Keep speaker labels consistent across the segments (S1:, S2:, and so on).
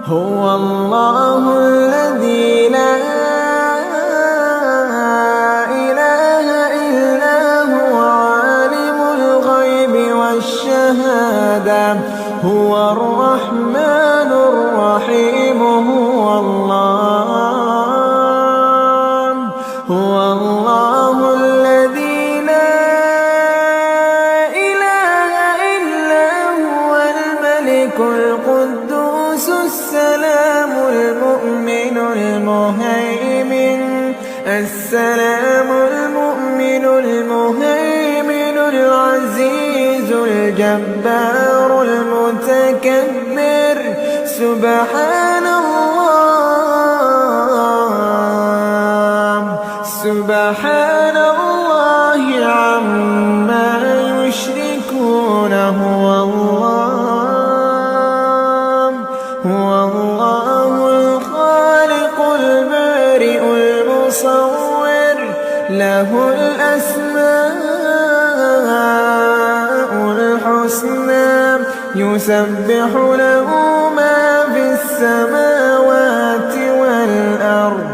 S1: هو الله الذي لا إله إلا هو عالم الغيب والشهادة هو الرحمن الرحيم هو الله الذي لا إله إلا هو الملك القدوس السلام المؤمن المهيمن العزيز الجبار المتكبر سبحان الله عما يشركون هو الله الخالق البارئ المصور له الأسماء الحسنى يسبح له ما في السماوات والأرض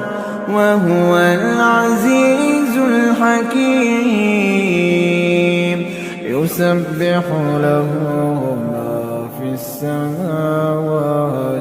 S1: وهو العزيز الحكيم يسبح له ما في السماوات